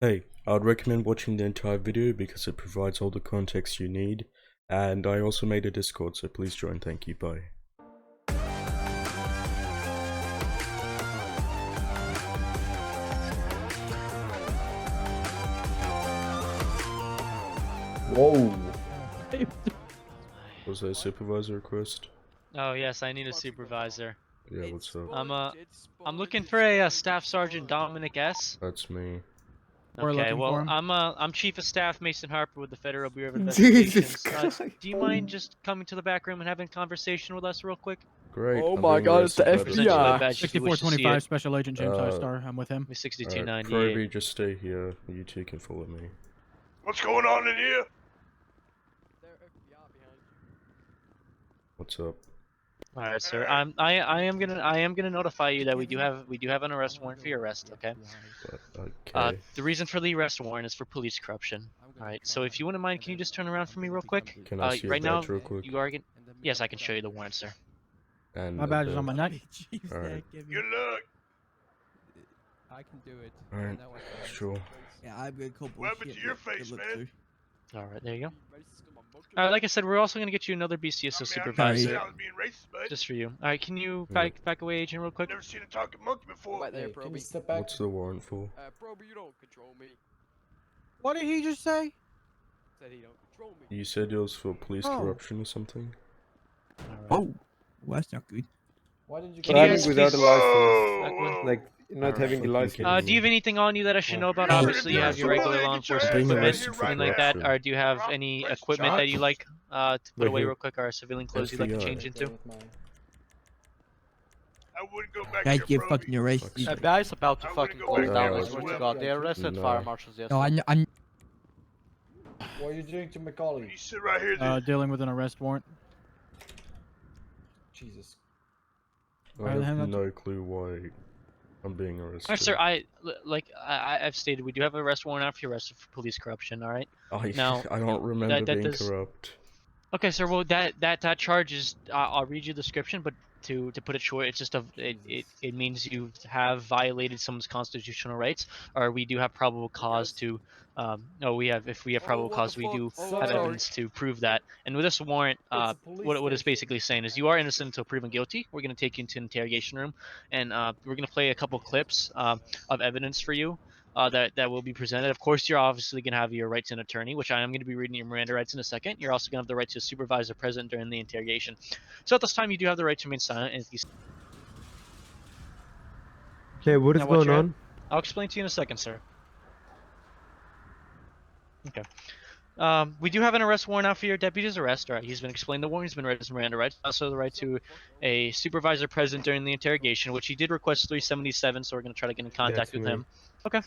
Hey, I'd recommend watching the entire video because it provides all the context you need, and I also made a Discord, so please join. Thank you, bye. Whoa. Was that a supervisor request? Oh yes, I need a supervisor. Yeah, what's up? I'm looking for a Staff Sergeant Dominic S. That's me. Okay, well I'm Chief of Staff Mason Harper with the Federal Bureau of Jesus Investigations. Christ. Do you mind just coming to the back room and having a conversation with us real quick? Great. Oh I'm my being God, it's the arrested by Present you my FBI. badge if you wish to see 6425 it. Special Agent James Highstar. I'm with him. 6298. Proby, just stay here. You two can follow me. What's going on in here? What's up? All right, sir. I am gonna notify you that we do have an arrest warrant for your arrest. Okay. Okay. The reason for the arrest warrant is for police corruption. All right. So if you wouldn't mind, can you just turn around for me real quick? Can I see right your now, badge real quick? you are gonna. Yes, I can show you the warrant, sir. And My badge is on my neck. Alright. Good luck. I can do it. Alright, sure. Yeah, I've got a couple. What happened to your face, man? All right, there you go. All right, like I said, we're also gonna get you another BCSO supervisor, just for you. All right, can you back away, agent, real quick? Never seen a talking monkey before. Right there, Proby. What's the warrant for? Proby, you don't control me. What did he just say? Said he don't control me. You said it was for police corruption or something? Oh, well, that's not good. Why did you Can you driving guys without a please- license? Like, not Alright, having the fucking license. Do you have anything on you that I should know about? Obviously, you have your regular law enforcement Being equipment, arrested for something like that. corruption. Or do you have any equipment that you like to put Right away here. real quick, or civilian clothes you'd like to FBI. change into? I wouldn't go back Guys, there, get Proby. fucking arrested. Fuck. Guy's about to I fucking wouldn't close go down. back I there. swear to God, they arrested No. fire marshals No, yesterday. I'm. What are you doing to Macaulay? You sit right here, then. Dealing with an arrest warrant. Jesus. I Alright, hang have on. no clue why I'm being arrested. Alright, sir. I've stated we do have an arrest warrant out for your arrest for police corruption. All right. Now, I don't remember that being does- corrupt. Okay, sir. Well, that charge is. I'll read you the description, but to put it short, it's just it means you have violated someone's constitutional rights, or we do have probable cause to. If we have probable cause, we do have evidence to prove that. And with this warrant, what it's basically saying is you are innocent until proven guilty. We're gonna take you into an interrogation room, and we're gonna play a couple clips of evidence for you. That will be presented. Of course, you're obviously going to have your rights to an attorney, which I am going to be reading your Miranda rights in a second. You're also going to have the right to a supervisor present during the interrogation. So at this time, you do have the right to remain silent. And if you... Okay, what is Now, what's going your- on? I'll explain to you in a second, sir. Okay. We do have an arrest warrant out for your deputy's arrest. All right, he's been explained the warrant. He's been read his Miranda rights. Also, the right to a supervisor present during the interrogation, which he did request 377. So we're going to try to get in contact with him. Okay.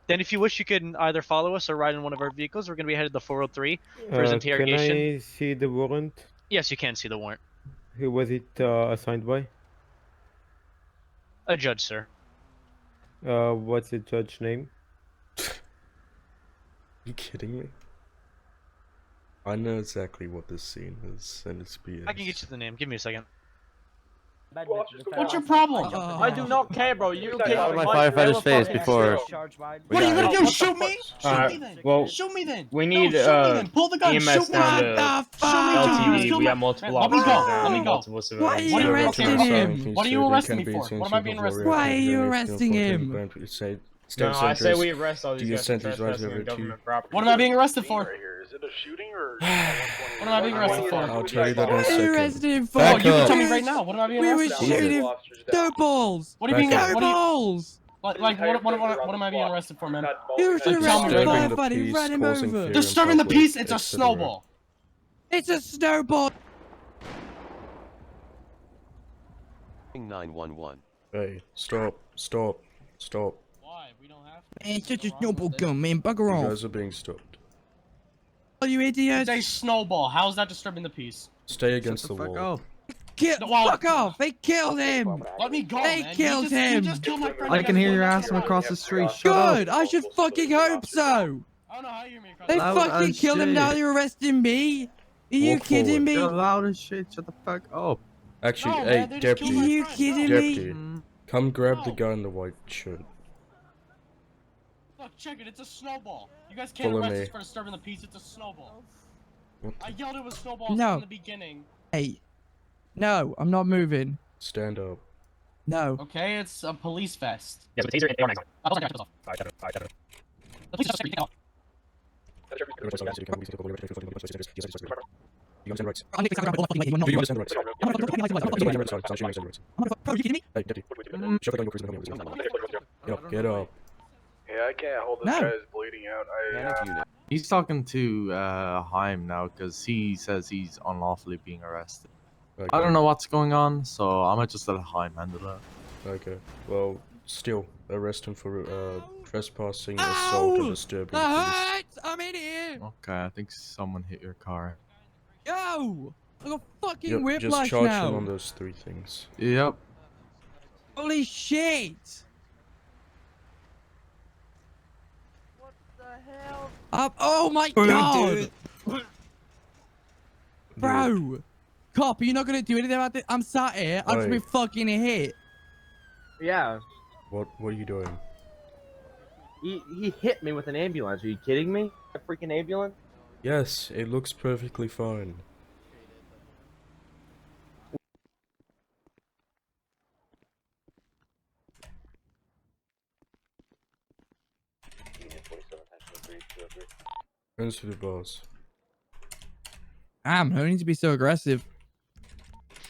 Then, if you wish, you can either follow us or ride in one of our vehicles. We're going to be headed to 403 for his interrogation. Can I see the warrant? Yes, you can see the warrant. Who was it assigned by? A judge, sir. What's the judge name? You kidding me? I know exactly what this scene is, and it's BS. I can get you the name. Give me a second. What's your problem? I do not care, bro. You Okay. can. My firefighter's face before. What are you gonna do? Shoot me? Shoot me then. Well, Shoot me then. we need No, shoot me then. Pull the gun. EMS Shoot me. down What to the fuck? LTV. We have multiple Let me officers go. now, Let me go. multiple Why are civilians. you Zero arresting to him? sign, What are you so they arresting can me be for? What am I being sensitive arrested or for? Why are you reactive arresting to him? fucking say- No, stay I say centrist. we arrest all Do these you guys for send these guys trespassing over on to- government property. What am I being arrested for? Is it a shooting or? What am I being arrested for? I'll tell you that in a Why are you second. arresting him for? Oh, you can up. tell me right now. What am I being We were arrested for? shooting snowballs. What are you being? Back What are you? Snowballs. What am I being arrested for, man? You were tell me arresting right the now. Disturbing the firefighter. peace, Ran him causing over. fear in Disturbing the public, peace. It's a etc. snowball. It's a snowball. 911. Hey, stop, stop, stop. Why? We don't have. Man, it's such a snowball gun, man. Bugger You off. guys are being stopped. Oh, you idiots. It's a snowball. How is that disturbing the peace? Stay against the wall. Fuck off. They killed him. Let me go, They man. killed You him. just killed my friend. I can hear your ass from across the street. Shut Good. up. I should fucking hope so. I don't know how you hear me across They the Loud fucking as killed him. shit. Now they're arresting me. Are you Walk kidding me? You're loud as shit. Shut the fuck up. Actually, No, hey, man, they just killed Are my deputy, you friend. kidding No. me? deputy, come grab the guy in the white shirt. No, Look, check it. It's a snowball. You guys can't Follow arrest me. us for disturbing the peace. It's a snowball. What I the? yelled it was snowballs No. from the beginning. Hey. No, I'm not moving. Stand up. No. Okay, it's a police vest. Yes, with taser and AR mags on. Check this off. Alright, got it. The police just take it off. You understand rights? I'm gonna all fucking way. You're not. Do you understand rights? I'm gonna fucking It's fine. Stop shooting rights. Bro, you kidding me? Hey, deputy. Shove it down your prison. Get up. Get up. Yeah, I can't hold this No. guy's bleeding out. He's talking to Haim now because he says he's unlawfully being arrested. Okay. I don't know what's going on, so I might just let Haim handle that. Okay. Well, still arrest him for trespassing, assault, and disturbing the peace. That hurts! I'm in here! Okay, I think someone hit your car. Yo! I got fucking Yep, whiplash just charge now! him on those 3 things. Yep. Holy shit! What the hell? Oh my god! Bro! Cop, are you not gonna do anything about this? I'm sat here, I've just been Oi. fucking hit. Yeah, What are you doing? he hit me with an ambulance. Are you kidding me? A freaking ambulance? Yes, it looks perfectly fine. Hands to the boss. Damn, no need to be so aggressive.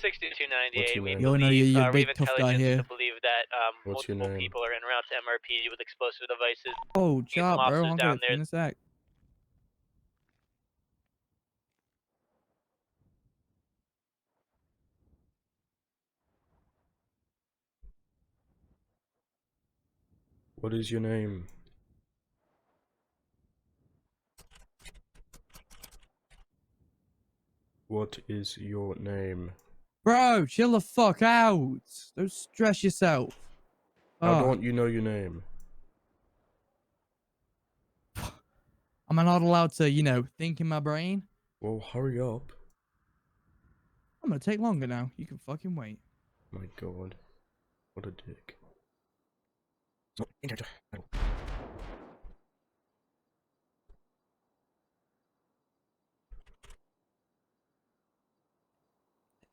6298. What's your We name? Yo, no, believe, you're a we big have tough guy intelligence here. to believe that What's your multiple name? people are en route to MRP with explosive devices. Oh, some job, bro. officers I'm down gonna there. in a sec. What is your name? What is your name? Bro, chill the fuck out. Don't stress yourself. How Oh, don't you know your name? am I not allowed to, you know, think in my brain? Well, hurry up. I'm gonna take longer now. You can fucking wait. My god. What a dick.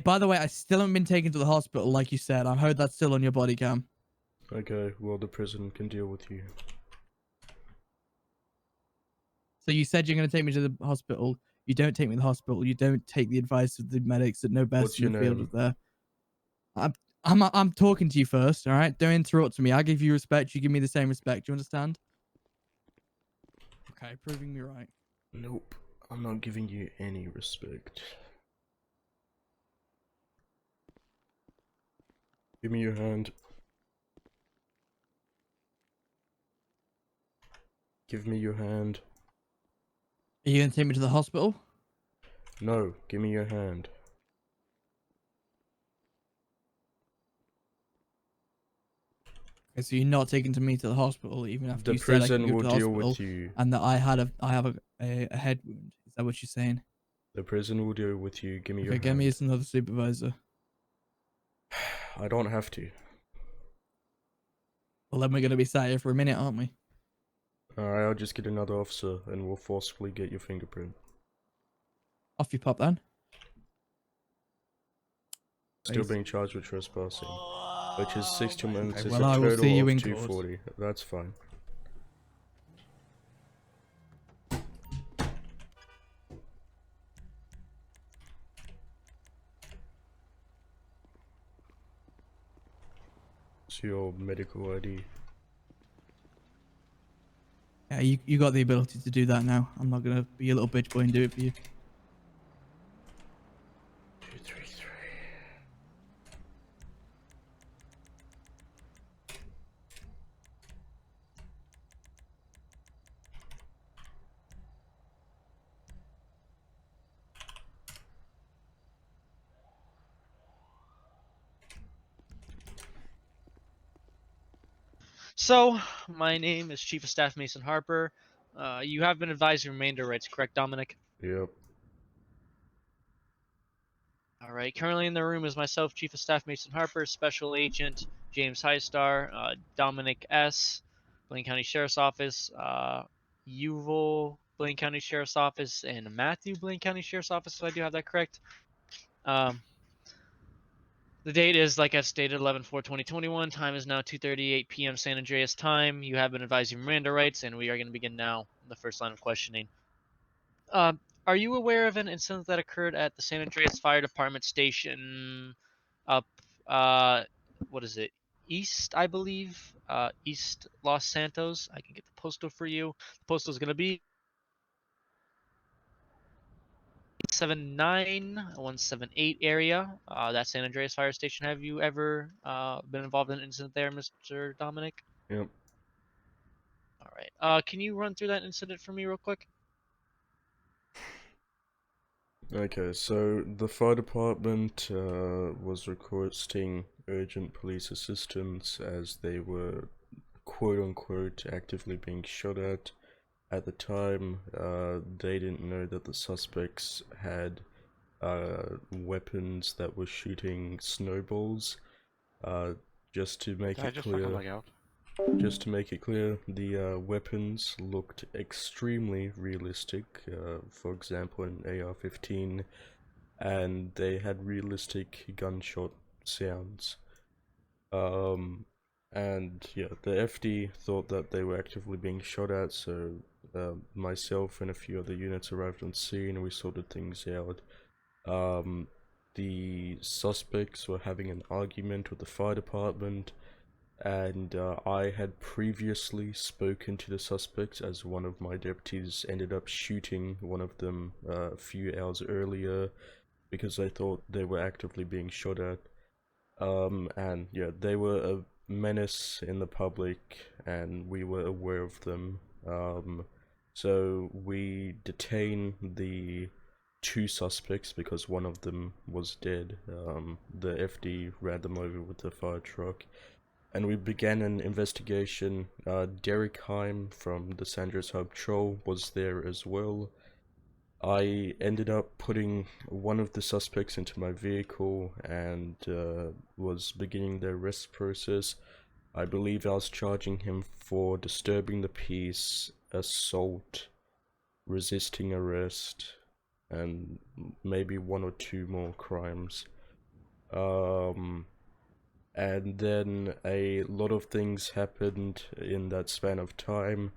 By the way, I still haven't been taken to the hospital, like you said. I heard that's still on your body cam. Okay, well the prison can deal with you. So you said you're gonna take me to the hospital. You don't take me to the hospital. You don't take the advice of the medics that know best What's in your the field name? of there. I'm talking to you first, all right? Don't interrupt me. I give you respect. You give me the same respect. Do you understand? Okay, proving me right. Nope, I'm not giving you any respect. Give me your hand. Give me your hand. Are you gonna take me to the hospital? No, give me your hand. Okay, so you're not taking me to the hospital even after The you said I prison could go will to the deal hospital with you. and that I have a head wound. Is that what you're saying? The prison will deal with you. Give me your Okay, get hand. me as another supervisor. I don't have to. Well, then we're gonna be sat here for a minute, aren't we? Alright, I'll just get another officer and we'll forcefully get your fingerprint. Off you pop then. Still Please. being charged with trespassing, which is 60 months. Okay, It's well, a I will total see you of in court. 240. That's fine. It's your medical ID. Yeah, you got the ability to do that now. I'm not gonna be a little bitch boy and do it for you. 233. So, my name is Chief of Staff Mason Harper. You have been advised of remainder rights, correct, Dominic? Yep. All right. Currently in the room is myself, Chief of Staff Mason Harper, Special Agent James Highstar, Dominic S., Blaine County Sheriff's Office, Uval Blaine County Sheriff's Office, and Matthew Blaine County Sheriff's Office, if I do have that correct. The date is, like I stated, 11/4/2021. Time is now 2:38 p.m. San Andreas time. You have been advised of your Miranda rights, and we are going to begin now the first line of questioning. Are you aware of an incident that occurred at the San Andreas Fire Department station up, what is it? East, I believe. East Los Santos. I can get the postal for you. The postal is going to be 178 area. That San Andreas Fire Station. Have you ever been involved in an incident there, Mr. Dominic? Yep. All right. Can you run through that incident for me real quick? Okay, so the fire department was requesting urgent police assistance as they were quote-unquote actively being shot at. At the time, they didn't know that the suspects had weapons that were shooting snowballs. Just to make it clear, the weapons looked extremely realistic. For example, an AR-15, and they had realistic gunshot sounds. And yeah, the FD thought that they were actively being shot at, so myself and a few other units arrived on scene and we sorted things out. The suspects were having an argument with the fire department, and I had previously spoken to the suspects as one of my deputies ended up shooting one of them a few hours earlier because I thought they were actively being shot at. And yeah, they were a menace in the public and we were aware of them. So we detained the two suspects because one of them was dead. The FD ran them over with the fire truck, and we began an investigation. Derek Heim from the San Andreas Hub Patrol was there as well. I ended up putting one of the suspects into my vehicle and was beginning the arrest process. I believe I was charging him for disturbing the peace, assault, resisting arrest, and maybe one or two more crimes. And then a lot of things happened in that span of time.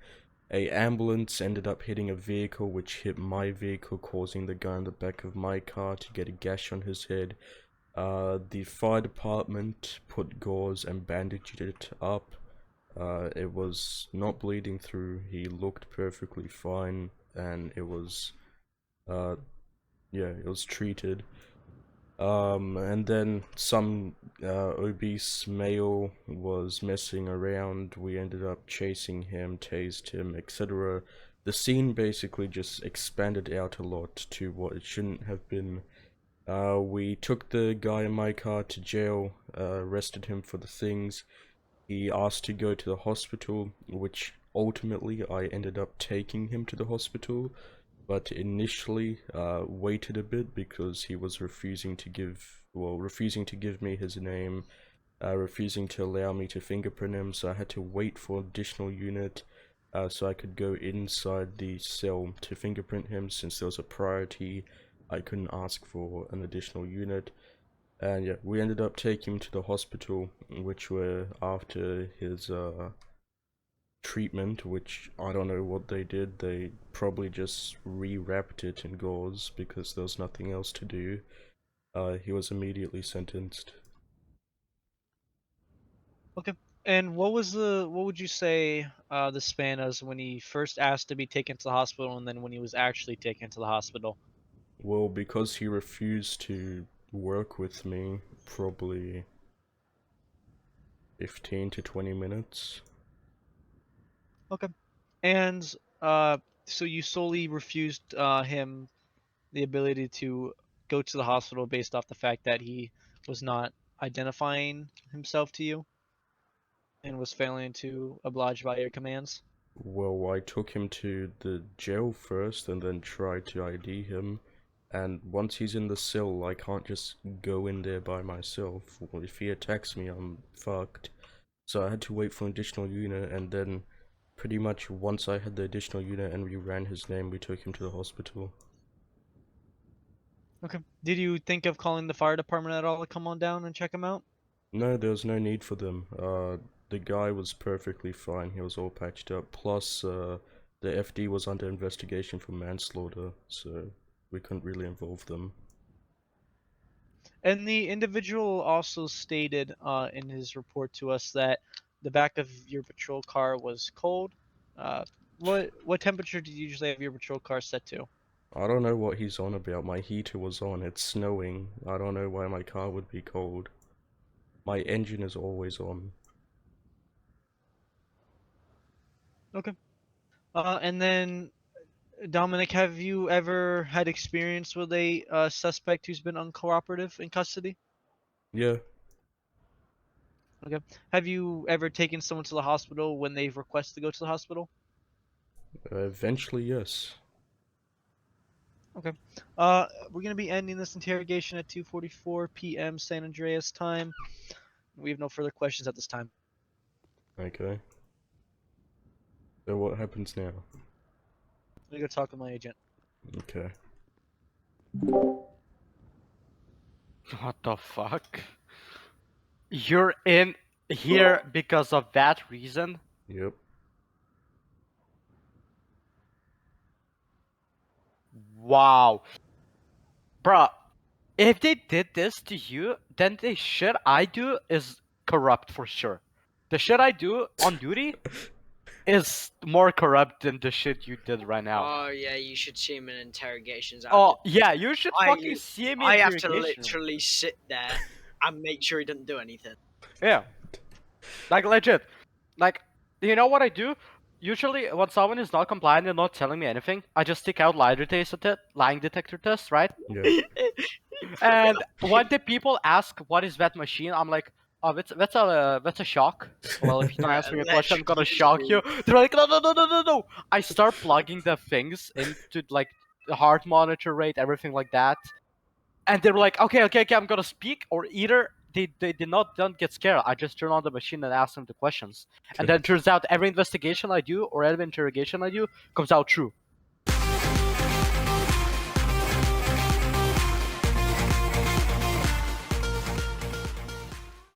A ambulance ended up hitting a vehicle which hit my vehicle, causing the guy in the back of my car to get a gash on his head. The fire department put gauze and bandaged it up. It was not bleeding through. He looked perfectly fine, and it was it was treated. And then some obese male was messing around. We ended up chasing him, tased him, etc. The scene basically just expanded out a lot to what it shouldn't have been. We took the guy in my car to jail, arrested him for the things. He asked to go to the hospital, which ultimately I ended up taking him to the hospital, but initially waited a bit because he was refusing to give me his name, refusing to allow me to fingerprint him, so I had to wait for an additional unit so I could go inside the cell to fingerprint him. Since there was a priority, I couldn't ask for an additional unit. And yeah, we ended up taking him to the hospital, which were after his treatment, which I don't know what they did. They probably just rewrapped it in gauze because there was nothing else to do. He was immediately sentenced. Okay. And what would you say the span is when he first asked to be taken to the hospital and then when he was actually taken to the hospital? Well, because he refused to work with me, probably 15 to 20 minutes. Okay. And so you solely refused him the ability to go to the hospital based off the fact that he was not identifying himself to you and was failing to oblige by your commands? Well, I took him to the jail first and then tried to ID him. And once he's in the cell, I can't just go in there by myself. Well, if he attacks me, I'm fucked. So I had to wait for an additional unit, and then Pretty much once I had the additional unit and we ran his name, we took him to the hospital. Okay. Did you think of calling the fire department at all to come on down and check him out? No, there was no need for them. The guy was perfectly fine. He was all patched up. Plus, the FD was under investigation for manslaughter, so we couldn't really involve them. And the individual also stated in his report to us that the back of your patrol car was cold. What temperature do you usually have your patrol car set to? I don't know what he's on about. My heater was on. It's snowing. I don't know why my car would be cold. My engine is always on. Okay. And then, Dominic, have you ever had experience with a suspect who's been uncooperative in custody? Yeah, Okay. Have you ever taken someone to the hospital when they've requested to go to the hospital? eventually, yes. Okay. We're gonna be ending this interrogation at 2:44 p.m. San Andreas time. We have no further questions at this time. Okay. So what happens now? I'm gonna go talk with my agent. Okay. What the fuck? You're in here because of that reason? Yep. Wow. Bruh, if they did this to you, then the shit I do is corrupt for sure. The shit I do on duty is more corrupt than the shit you did right now. Oh yeah, you should see him in interrogations. Oh, yeah, you should I- fucking see me in I have to interrogation. literally sit there and make sure he doesn't do anything. Yeah. Like, legit. Like, you know what I do? Usually, when someone is not compliant and not telling me anything, I just stick out lying detector test, right? Yeah. And when the people ask what is that machine, I'm like, oh, that's a shock. Well, if you don't answer me a question, I'm gonna shock you. They're like, no. I start plugging the things into like the heart monitor rate, everything like that. And they're like, okay, I'm gonna speak, or either they don't get scared. I just turn on the machine and ask them the questions. And then it turns out every investigation I do or every interrogation I do comes out true.